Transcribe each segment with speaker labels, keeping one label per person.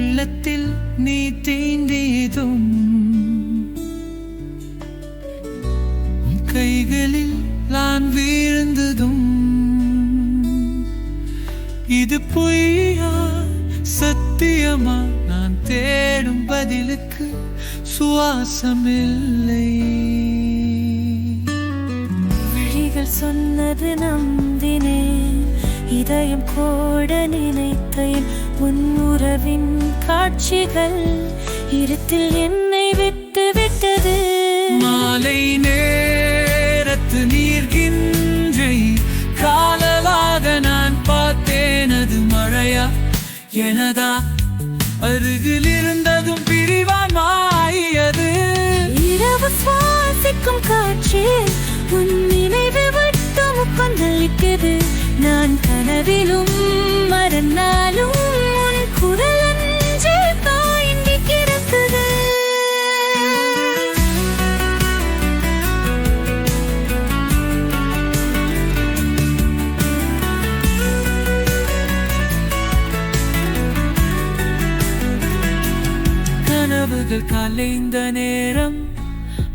Speaker 1: உள்ளத்தில் நீ தீண்டியதும் கைகளில் நான் வீழ்ந்ததும் இது பொய்யா சத்தியமா நான் தேடும் பதிலுக்கு சுவாசமில்லை.
Speaker 2: விழிகள் சொன்னது நம்பினேன், இதயம் கோட நினைத்தேன். உன் உறவின் காட்சிகள் இருட்டில் என்னை விட்டு விட்டது.
Speaker 1: மாலை நேரத்து நீர்கின்றை காலலாக நான் பார்த்தேன். அது மழையா எனதா அருகில் இருந்ததும் பிரிவான் மாயது.
Speaker 2: இரவு சுவாசிக்கும் காற்று உன் நினைவு மட்டும் கொந்தளிக்குது. நான் கனவிலும் மறந்தாலும் உன் குரல் அன்றே தாண்டி கிடக்குது.
Speaker 1: கனவுகள் கலைந்த நேரம்,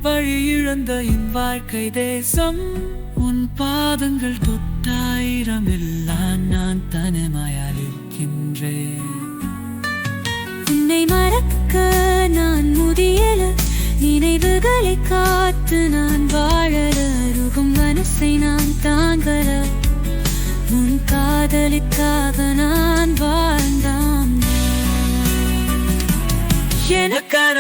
Speaker 1: வழி இழந்த என் வாழ்க்கை தேசம். உன் பாதங்கள் தொட்டாயிரம் எல்லாம் நான் தனிமையால் இருக்கின்றேன்.
Speaker 2: உன்னை மறக்க நான் முடியல, நினைவுகளை காத்து நான் வாழல. அருகும் மனசை நான் தாங்கல, உன் காதலுக்காக நான் வாழ்ந்தான்.
Speaker 1: எனக்கான